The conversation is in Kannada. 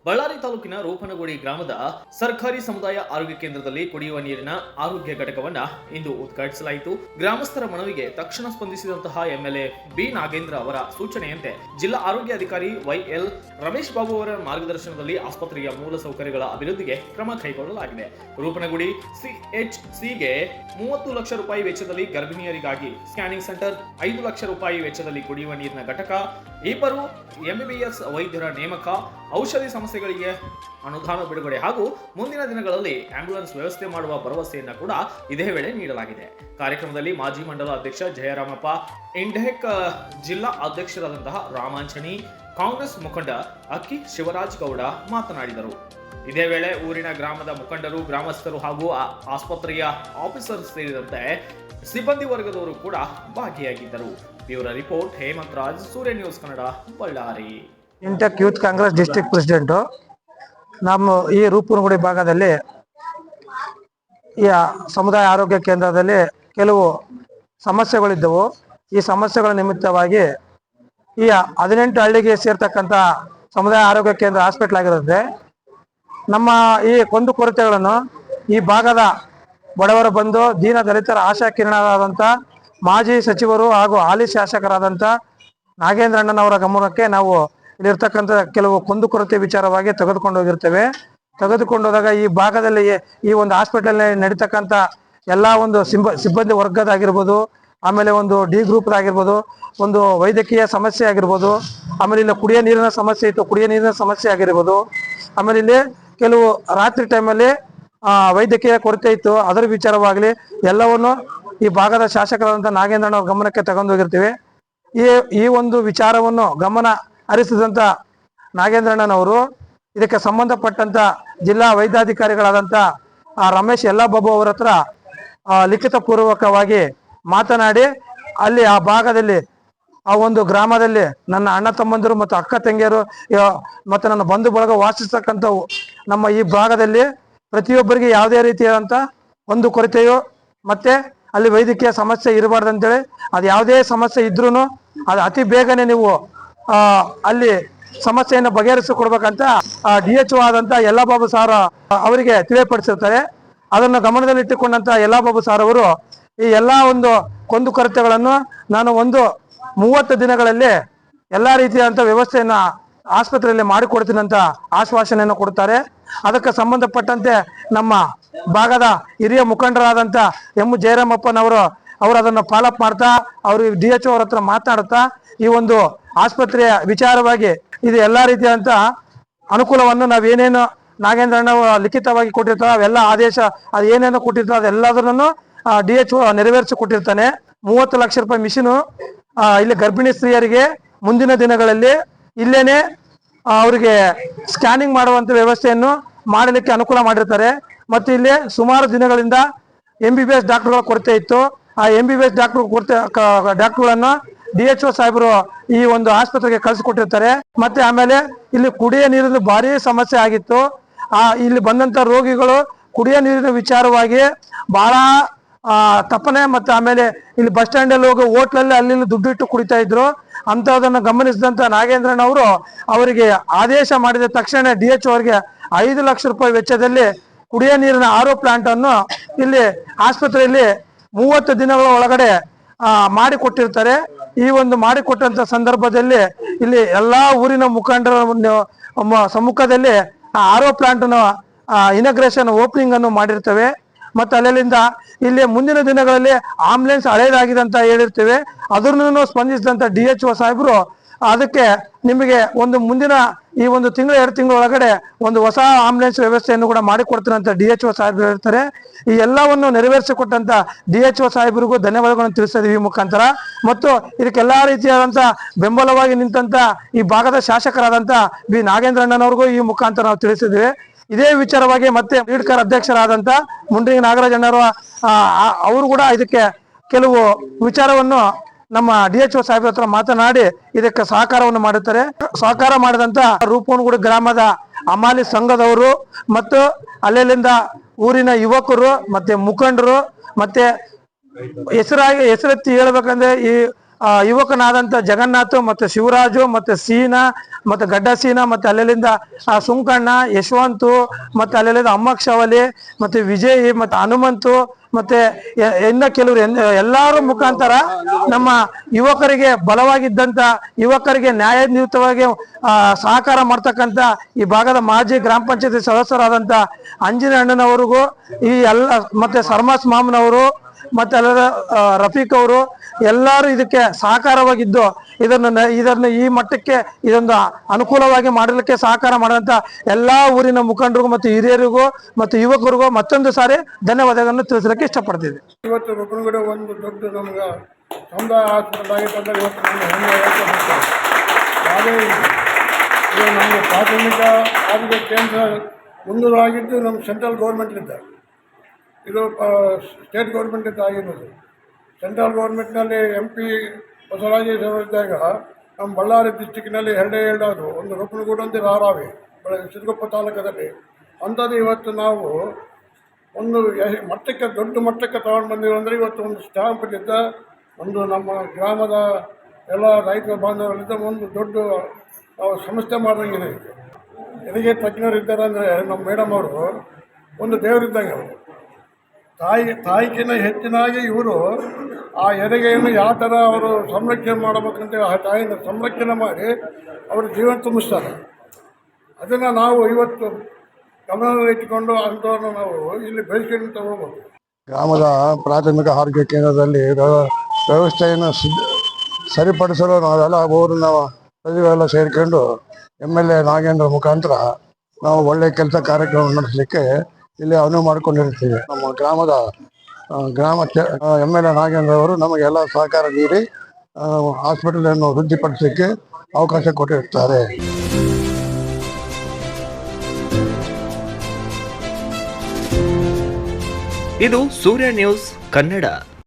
ಬಳ್ಳಾರಿ ತಾಲೂಕಿನ ರೂಪನಗುಡಿ ಗ್ರಾಮದ ಸರ್ಕಾರಿ ಸಮುದಾಯ ಆರೋಗ್ಯ ಕೇಂದ್ರದಲ್ಲಿ ಕುಡಿಯುವ ನೀರಿನ ಆರೋಗ್ಯ ಘಟಕವನ್ನ ಇಂದು ಉದ್ಘಾಟಿಸಲಾಯಿತು. ಗ್ರಾಮಸ್ಥರ ಮನವಿಗೆ ತಕ್ಷಣ ಸ್ಪಂದಿಸಿದಂತಹ ಎಂಎಲ್ಎ ಬಿ ನಾಗೇಂದ್ರ ಅವರ ಸೂಚನೆಯಂತೆ ಜಿಲ್ಲಾ ಆರೋಗ್ಯ ಅಧಿಕಾರಿ ವೈಎಲ್ ರಮೇಶ್ ಬಾಬು ಅವರ ಮಾರ್ಗದರ್ಶನದಲ್ಲಿ ಆಸ್ಪತ್ರೆಯ ಮೂಲ ಸೌಕರ್ಯಗಳ ಅಭಿವೃದ್ಧಿಗೆ ಕ್ರಮ ಕೈಗೊಳ್ಳಲಾಗಿದೆ. ರೂಪನಗುಡಿ ಸಿಎಚ್ಸಿಗೆ 30 ಲಕ್ಷ ರೂಪಾಯಿ ವೆಚ್ಚದಲ್ಲಿ ಗರ್ಭಿಣಿಯರಿಗಾಗಿ ಸ್ಕ್ಯಾನಿಂಗ್ ಸೆಂಟರ್, 5 ಲಕ್ಷ ರೂಪಾಯಿ ವೆಚ್ಚದಲ್ಲಿ ಕುಡಿಯುವ ನೀರಿನ ಘಟಕ, 2 ಎಂಬಿಬಿಎಸ್ ವೈದ್ಯರ ನೇಮಕ, ಔಷಧಿ ಸಮಸ್ಯೆಗಳಿಗೆ ಅನುದಾನ ಬಿಡುಗಡೆ ಹಾಗೂ ಮುಂದಿನ ದಿನಗಳಲ್ಲಿ ಆಂಬ್ಯುಲೆನ್ಸ್ ವ್ಯವಸ್ಥೆ ಮಾಡುವ ಭರವಸೆಯನ್ನ ಕೂಡ ಇದೇ ವೇಳೆ ನೀಡಲಾಗಿದೆ. ಕಾರ್ಯಕ್ರಮದಲ್ಲಿ ಮಾಜಿ ಮಂಡಲ ಅಧ್ಯಕ್ಷ ಜಯರಾಮಪ್ಪ, ಇಂಡೆಕ್ ಜಿಲ್ಲಾ ಅಧ್ಯಕ್ಷರಾದಂತಹ ರಾಮಾಂಜನಿ, ಕಾಂಗ್ರೆಸ್ ಮುಖಂಡ ಅಕ್ಕಿ ಶಿವರಾಜ್ ಗೌಡ ಮಾತನಾಡಿದರು. ಇದೇ ವೇಳೆ ಊರಿನ ಗ್ರಾಮದ ಮುಖಂಡರು, ಗ್ರಾಮಸ್ಥರು ಹಾಗೂ ಆಸ್ಪತ್ರೆಯ ಆಫೀಸರ್ ಸೇರಿದಂತೆ ಸಿಬ್ಬಂದಿ ವರ್ಗದವರು ಕೂಡ ಭಾಗಿಯಾಗಿದ್ದರು. Bureau report Hemanth Raj, Surya news Kannada, Ballari. ಇಂಟೆಕ್ ಯೂತ್ ಕಾಂಗ್ರೆಸ್ ಡಿಸ್ಟ್ರಿಕ್ಟ್ ಪ್ರೆಸಿಡೆಂಟು. ನಮ್ಮ ಈ ರೂಪನಗುಡಿ ಭಾಗದಲ್ಲಿ ಈ ಸಮುದಾಯ ಆರೋಗ್ಯ ಕೇಂದ್ರದಲ್ಲಿ ಕೆಲವು ಸಮಸ್ಯೆಗಳಿದ್ದವು. ಈ ಸಮಸ್ಯೆಗಳ ನಿಮಿತ್ತವಾಗಿ ಈ 18 ಹಳ್ಳಿಗೆ ಸೇರ್ತಕ್ಕಂಥ ಸಮುದಾಯ ಆರೋಗ್ಯ ಕೇಂದ್ರ ಹಾಸ್ಪಿಟಲ್ ಆಗಿರುತ್ತೆ. ನಮ್ಮ ಈ ಕುಂದುಕೊರತೆಗಳನ್ನು ಈ ಭಾಗದ ಬಡವರು ಬಂದು ದೀನ ದಲಿತರ ಆಶಾ ಕಿರಣರಾದಂಥ ಮಾಜಿ ಸಚಿವರು ಹಾಗೂ ಹಾಲಿ ಶಾಸಕರಾದಂಥ ನಾಗೇಂದ್ರಣ್ಣನವರ ಗಮನಕ್ಕೆ ನಾವು ಇಲ್ಲಿರ್ತಕ್ಕಂಥ ಕೆಲವು ಕುಂದುಕೊರತೆ ವಿಚಾರವಾಗಿ ತೆಗೆದುಕೊಂಡು ಹೋದಾಗ ಈ ಭಾಗದಲ್ಲಿ ಈ ಒಂದು ಹಾಸ್ಪಿಟಲ್ನಲ್ಲಿ ನಡೀತಕ್ಕಂಥ ಎಲ್ಲ ಒಂದು ಸಿಬ್ಬಂದಿ ವರ್ಗದಾಗಿರ್ಬೋದು, ಆಮೇಲೆ ಒಂದು ಡಿ ಗ್ರೂಪ್ದಾಗಿರ್ಬೋದು, ಒಂದು ವೈದ್ಯಕೀಯ ಸಮಸ್ಯೆ ಆಗಿರ್ಬೋದು, ಆಮೇಲೆ ಇಲ್ಲಿ ಕುಡಿಯೋ ನೀರಿನ ಸಮಸ್ಯೆ ಇತ್ತು, ಕುಡಿಯೋ ನೀರಿನ ಸಮಸ್ಯೆ ಆಗಿರ್ಬೋದು, ಆಮೇಲೆ ಇಲ್ಲಿ ಕೆಲವು ರಾತ್ರಿ ಟೈಮಲ್ಲಿ ವೈದ್ಯಕೀಯ ಕೊರತೆ ಇತ್ತು, ಅದರ ವಿಚಾರವಾಗಲಿ ಎಲ್ಲವನ್ನು ಈ ಭಾಗದ ಶಾಸಕರಾದಂಥ ನಾಗೇಂದ್ರಣ್ಣವ್ರ ಗಮನಕ್ಕೆ ತಗೊಂಡೋಗಿರ್ತೀವಿ. ಈ ಒಂದು ವಿಚಾರವನ್ನು ಗಮನ ಹರಿಸಿದಂಥ ನಾಗೇಂದ್ರಣ್ಣನವರು ಇದಕ್ಕೆ ಸಂಬಂಧಪಟ್ಟಂತ ಜಿಲ್ಲಾ ವೈದ್ಯಾಧಿಕಾರಿಗಳಾದಂಥ ರಮೇಶ್ ಬಾಬು ಅವರ ಹತ್ರ ಲಿಖಿತ ಪೂರ್ವಕವಾಗಿ ಮಾತನಾಡಿ ಅಲ್ಲಿ ಆ ಭಾಗದಲ್ಲಿ ಆ ಒಂದು ಗ್ರಾಮದಲ್ಲಿ ನನ್ನ ಅಣ್ಣ ತಮ್ಮಂದಿರು ಮತ್ತು ಅಕ್ಕ ತಂಗಿಯರು ಮತ್ತು ನನ್ನ ಬಂಧು ಬಳಗ ವಾಸಿಸ್ತಕ್ಕಂಥ ನಮ್ಮ ಈ ಭಾಗದಲ್ಲಿ ಪ್ರತಿಯೊಬ್ಬರಿಗೆ ಯಾವುದೇ ರೀತಿಯಾದಂಥ ಒಂದು ಕೊರತೆಯೋ ಮತ್ತೆ ಅಲ್ಲಿ ವೈದ್ಯಕೀಯ ಸಮಸ್ಯೆ ಇರಬಾರ್ದು ಅಂತೇಳಿ, ಅದು ಯಾವುದೇ ಸಮಸ್ಯೆ ಇದ್ರೂ ಅದು ಅತಿ ಬೇಗನೆ ನೀವು ಅಲ್ಲಿ ಸಮಸ್ಯೆಯನ್ನು ಬಗೆಹರಿಸಿಕೊಡ್ಬೇಕಂತ DHO ಆದಂತ ಯಲ್ಲಾಬಾಬು ಸಾರ್ ಅವರಿಗೆ ತಿಳಿಯಪಡಿಸಿರ್ತಾರೆ. ಅದನ್ನು ಗಮನದಲ್ಲಿಟ್ಟುಕೊಂಡಂತ ಯಲ್ಲಾಬಾಬು ಸಾರ್ ಅವರು ಈ ಎಲ್ಲಾ ಒಂದು ಕುಂದುಕೊರತೆಗಳನ್ನು ನಾನು 30 ದಿನಗಳಲ್ಲಿ ಎಲ್ಲಾ ರೀತಿಯಾದಂಥ ವ್ಯವಸ್ಥೆಯನ್ನ ಆಸ್ಪತ್ರೆಯಲ್ಲಿ ಮಾಡಿಕೊಡ್ತೀನಿ ಅಂತ ಆಶ್ವಾಸನೆಯನ್ನು ಕೊಡ್ತಾರೆ. ಅದಕ್ಕೆ ಸಂಬಂಧಪಟ್ಟಂತೆ ನಮ್ಮ ಭಾಗದ ಹಿರಿಯ ಮುಖಂಡರಾದಂಥ ಜಯರಾಮಪ್ಪನವರು ಅದನ್ನು ಫಾಲೋಅಪ್ ಮಾಡ್ತಾ ಅವರು DHO ಅವ್ರ ಹತ್ರ ಮಾತನಾಡುತ್ತಾ ಈ ಒಂದು ಆಸ್ಪತ್ರೆಯ ವಿಚಾರವಾಗಿ ಇದು ಎಲ್ಲಾ ರೀತಿಯಾದಂಥ ಅನುಕೂಲವನ್ನು ನಾವೇನೇನು ನಾಗೇಂದ್ರಣ್ಣ ಲಿಖಿತವಾಗಿ ಕೊಟ್ಟಿರ್ತಾರೆ ಅವೆಲ್ಲ ಆದೇಶ ಅದು ಏನೇನು ಕೊಟ್ಟಿರ್ತಾರೆ ಅದೆಲ್ಲದನ್ನು DHO ನೆರವೇರಿಸಿ ಕೊಟ್ಟಿರ್ತಾನೆ. 30 ಲಕ್ಷ ರೂಪಾಯಿ ಮಿಷಿನು ಇಲ್ಲಿ ಗರ್ಭಿಣಿ ಸ್ತ್ರೀಯರಿಗೆ ಮುಂದಿನ ದಿನಗಳಲ್ಲಿ ಇಲ್ಲೇನೆ ಅವರಿಗೆ ಸ್ಕ್ಯಾನಿಂಗ್ ಮಾಡುವಂತ ವ್ಯವಸ್ಥೆಯನ್ನು ಮಾಡಲಿಕ್ಕೆ ಅನುಕೂಲ ಮಾಡಿರ್ತಾರೆ. ಮತ್ತು ಇಲ್ಲಿ ಸುಮಾರು ದಿನಗಳಿಂದ MBBS ಡಾಕ್ಟರ್ಗಳ ಕೊರತೆ ಇತ್ತು. ಆ MBBS ಡಾಕ್ಟರ್ಗಳನ್ನು DHO ಸಾಹೇಬರು ಈ ಒಂದು ಆಸ್ಪತ್ರೆಗೆ ಕಳಿಸಿಕೊಟ್ಟಿರ್ತಾರೆ. ಮತ್ತೆ ಆಮೇಲೆ ಇಲ್ಲಿ ಕುಡಿಯ ನೀರಿನ ಭಾರಿ ಸಮಸ್ಯೆ ಆಗಿತ್ತು. ಇಲ್ಲಿ ಬಂದಂತ ರೋಗಿಗಳು ಕುಡಿಯ ನೀರಿನ ವಿಚಾರವಾಗಿ ಬಹಳ ತಪ್ಪನೆ ಮತ್ತೆ ಆಮೇಲೆ ಇಲ್ಲಿ ಬಸ್ ಸ್ಟ್ಯಾಂಡ್ ಅಲ್ಲಿ ಹೋಗಿ ಹೋಟ್ಲಲ್ಲಿ ಅಲ್ಲಿ ದುಡ್ಡಿಟ್ಟು ಕುಡಿತಾ ಇದ್ರು. ಅಂತದನ್ನು ಗಮನಿಸಿದಂತ ನಾಗೇಂದ್ರಣ್ಣವರು ಅವರಿಗೆ ಆದೇಶ ಮಾಡಿದ ತಕ್ಷಣ DHO ಅವರಿಗೆ 5 ಲಕ್ಷ ರೂಪಾಯಿ ವೆಚ್ಚದಲ್ಲಿ ಕುಡಿಯ ನೀರಿನ RO ಪ್ಲಾಂಟ್ ಅನ್ನು ಇಲ್ಲಿ ಆಸ್ಪತ್ರೆಯಲ್ಲಿ 30 ದಿನಗಳ ಒಳಗಡೆ ಮಾಡಿಕೊಟ್ಟಿರ್ತಾರೆ. ಈ ಒಂದು ಮಾಡಿಕೊಟ್ಟಂತ ಸಂದರ್ಭದಲ್ಲಿ ಇಲ್ಲಿ ಎಲ್ಲಾ ಊರಿನ ಮುಖಂಡರ ಸಮ್ಮುಖದಲ್ಲಿ RO ಪ್ಲಾಂಟ್ ಇನಾಗ್ರೇಷನ್ ಓಪನಿಂಗ್ ಅನ್ನು ಮಾಡಿರ್ತೇವೆ. ಮತ್ತೆ ಅಲ್ಲಿಂದ ಇಲ್ಲಿ ಮುಂದಿನ ದಿನಗಳಲ್ಲಿ ಆಂಬುಲೆನ್ಸ್ ಹಳೇದಾಗಿದೆ ಅಂತ ಹೇಳಿರ್ತೇವೆ. ಅದನ್ನು ಸ್ಪಂದಿಸಿದಂತ DHO ಸಾಹೇಬರು ಅದಕ್ಕೆ ನಿಮಗೆ ಮುಂದಿನ ಈ 1 ತಿಂಗಳು 2 ತಿಂಗಳ ಒಳಗಡೆ ಒಂದು ಹೊಸ ಆಂಬುಲೆನ್ಸ್ ವ್ಯವಸ್ಥೆಯನ್ನು ಕೂಡ ಮಾಡಿಕೊಡ್ತೀನಿ ಅಂತ DHO ಸಾಹೇಬರು ಹೇಳ್ತಾರೆ. ಈ ಎಲ್ಲವನ್ನು ನೆರವೇರಿಸಿಕೊಟ್ಟಂತ DHO ಸಾಹೇಬರಿಗೂ ಧನ್ಯವಾದಗಳನ್ನು ತಿಳಿಸಿದ್ದೀವಿ ಈ ಮುಖಾಂತರ. ಮತ್ತು ಇದಕ್ಕೆಲ್ಲಾ ರೀತಿಯಾದಂತ ಬೆಂಬಲವಾಗಿ ನಿಂತಂತ ಈ ಭಾಗದ ಶಾಸಕರಾದಂತ ಬಿ ನಾಗೇಂದ್ರಣ್ಣನವ್ರಿಗೂ ಈ ಮುಖಾಂತರ ನಾವು ತಿಳಿಸಿದ್ದೀವಿ. ಇದೇ ವಿಚಾರವಾಗಿ ಮತ್ತೆ ಲೀಡ್ಕರ್ ಅಧ್ಯಕ್ಷರಾದಂತ ಮುಂಡ್ರಿ ನಾಗರಾಜ್ ಅಣ್ಣರು ಅವರು ಕೂಡ ಇದಕ್ಕೆ ಕೆಲವು ವಿಚಾರವನ್ನು ನಮ್ಮ DHO ಸಾಹೇಬ್ರ ಹತ್ರ ಮಾತನಾಡಿ ಇದಕ್ಕೆ ಸಹಕಾರವನ್ನು ಮಾಡುತ್ತಾರೆ. ಸಹಕಾರ ಮಾಡಿದಂತ ರೂಪನಗುಡಿ ಗ್ರಾಮದ ಅಮಾಲಿ ಸಂಘದವರು ಮತ್ತು ಅಲ್ಲಿಂದ ಊರಿನ ಯುವಕರು ಮತ್ತೆ ಮುಖಂಡರು ಮತ್ತೆ ಹೆಸರೆತ್ತಿ ಹೇಳ್ಬೇಕಂದ್ರೆ ಈ ಯುವಕನಾದಂಥ ಜಗನ್ನಾಥ್ ಮತ್ತು ಶಿವರಾಜು ಮತ್ತು ಸೀನಾ ಮತ್ತು ಗಡ್ಡ ಸೀನಾ ಮತ್ತು ಅಲ್ಲಿಂದ ಸುಂಕಣ್ಣ, ಯಶವಂತು ಮತ್ತು ಅಲ್ಲಿಂದ ಅಮ್ಮಕ್ಷವಲಿ ಮತ್ತು ವಿಜಯ್ ಮತ್ತು ಹನುಮಂತು ಮತ್ತೆ ಇನ್ನ ಕೆಲವರು ಎಲ್ಲರ ಮುಖಾಂತರ ನಮ್ಮ ಯುವಕರಿಗೆ ಬಲವಾಗಿದ್ದಂತ ಯುವಕರಿಗೆ ನ್ಯಾಯಯುತವಾಗಿ ಸಹಕಾರ ಮಾಡ್ತಕ್ಕಂಥ ಈ ಭಾಗದ ಮಾಜಿ ಗ್ರಾಮ ಪಂಚಾಯತಿ ಸದಸ್ಯರಾದಂಥ ಅಂಜಿನಣ್ಣನವರಿಗೂ ಈ ಎಲ್ಲ ಮತ್ತೆ ಸರ್ಮಾಸ್ ಮಾಮನವರು ಮತ್ತೆ ಅಲ್ಲದ ರಫೀಕ್ ಅವರು ಎಲ್ಲರೂ ಇದಕ್ಕೆ ಸಹಕಾರವಾಗಿದ್ದು ಇದನ್ನು ಈ ಮಟ್ಟಕ್ಕೆ ಇದೊಂದು ಅನುಕೂಲವಾಗಿ ಮಾಡಲಿಕ್ಕೆ ಸಹಕಾರ ಮಾಡಿದಂತ ಎಲ್ಲಾ ಊರಿನ ಮುಖಂಡರಿಗೂ ಮತ್ತು ಹಿರಿಯರಿಗೂ ಮತ್ತು ಯುವಕರಿಗೂ ಮತ್ತೊಂದು ಸಾರಿ ಧನ್ಯವಾದಗಳನ್ನು ತಿಳಿಸಲಿಕ್ಕೆ ಇಷ್ಟಪಡ್ತಿದ್ದೆ. ಇವತ್ತು ರುಕನಗುಡಿ ಒಂದು ದೊಡ್ಡ ನಮ್ಗೆ ಸಮುದಾಯ ಹಾಸ್ಪಿಟಲ್ ಆಗಿತ್ತಂದ್ರೆ ಇವತ್ತು ನಮ್ಗೆ ಹೆಮ್ಮೆ ಅದೇ ಇದು ನಮ್ಮ ಪ್ರಾಥಮಿಕ ಆರೋಗ್ಯ ಕೇಂದ್ರ ಮುಂದೂರಾಗಿದ್ದು ನಮ್ಮ ಸೆಂಟ್ರಲ್ ಗೌರ್ಮೆಂಟ್ಲಿದ್ದ, ಇದು ಸ್ಟೇಟ್ ಗೌರ್ಮೆಂಟಿಂದ ಆಗಿರೋದು. ಸೆಂಟ್ರಲ್ ಗೌರ್ಮೆಂಟ್ನಲ್ಲಿ MP ಬಸವರಾಜೇಶ್ವರಿದ್ದಾಗ ನಮ್ಮ ಬಳ್ಳಾರಿ ಡಿಸ್ಟಿಕ್ನಲ್ಲಿ ಎರಡಾದ್ರು, ಒಂದು ರುಕನಗುಡಿ ಒಂದು ರಾರಾವಿ ಸಿರುಗುಪ್ಪ ತಾಲೂಕದಲ್ಲಿ. ಅಂಥದ್ದು ಇವತ್ತು ನಾವು ಒಂದು ಮಟ್ಟಕ್ಕೆ ದೊಡ್ಡ ಮಟ್ಟಕ್ಕೆ ತಗೊಂಡು ಬಂದಿರೋ ಅಂದರೆ ಇವತ್ತು ಒಂದು ಸ್ಟ್ಯಾಂಪ್ಲಿದ್ದ ಒಂದು ನಮ್ಮ ಗ್ರಾಮದ ಎಲ್ಲ ರೈತ ಬಾಂಧವರಿದ್ದ ಒಂದು ದೊಡ್ಡ ಸಂಸ್ಥೆ ಮಾಡ್ದಂಗಿದೆ. ಹೆರಿಗೆ ತಜ್ಞರಿದ್ದಾರೆ ಅಂದರೆ ನಮ್ಮ ಮೇಡಮ್ ಅವರು ಒಂದು ದೇವರಿದ್ದಂಗೆ ಅವರು. ತಾಯಿಗಿಂತ ಹೆಚ್ಚಿನಾಗಿ ಇವರು ಆ ಹೆರಿಗೆಯನ್ನು ಯಾವ ಥರ ಅವರು ಸಂರಕ್ಷಣೆ ಮಾಡಬೇಕಂತ ಆ ತಾಯಿನ ಸಂರಕ್ಷಣೆ ಮಾಡಿ ಅವರು ಜೀವನ ತುಂಬಿಸ್ತಾರೆ. ಅದನ್ನು ನಾವು ಇವತ್ತು ಗಮನದಲ್ಲಿಟ್ಟುಕೊಂಡು ಅಂಥವ್ರನ್ನ ನಾವು ಇಲ್ಲಿ ಬೆಳೆಸ್ಕೊಂಡು ಹೋಗ್ಬೋದು. ಗ್ರಾಮದ ಪ್ರಾಥಮಿಕ ಆರೋಗ್ಯ ಕೇಂದ್ರದಲ್ಲಿ ವ್ಯವಸ್ಥೆಯನ್ನು ಸರಿಪಡಿಸಲು ನಾವೆಲ್ಲ ಊರಿನ ಪ್ರಜೆಗಳೆಲ್ಲ ಸೇರಿಕೊಂಡು MLA ನಾಗೇಂದ್ರ ಮುಖಾಂತರ ನಾವು ಒಳ್ಳೆಯ ಕೆಲಸ ಕಾರ್ಯಕ್ರಮ ನಡೆಸಲಿಕ್ಕೆ ಇಲ್ಲಿ ಅನುವು ಮಾಡಿಕೊಂಡಿರ್ತೀವಿ. ನಮ್ಮ ಗ್ರಾಮದ MLA ನಾಗೇಂದ್ರ ಅವರು ನಮಗೆಲ್ಲ ಸಹಕಾರ ನೀಡಿ ಹಾಸ್ಪಿಟಲನ್ನು ವೃದ್ಧಿಪಡಿಸಲಿಕ್ಕೆ ಅವಕಾಶ ಕೊಟ್ಟಿರ್ತಾರೆ. ಇದು ಸೂರ್ಯ ನ್ಯೂಸ್ ಕನ್ನಡ.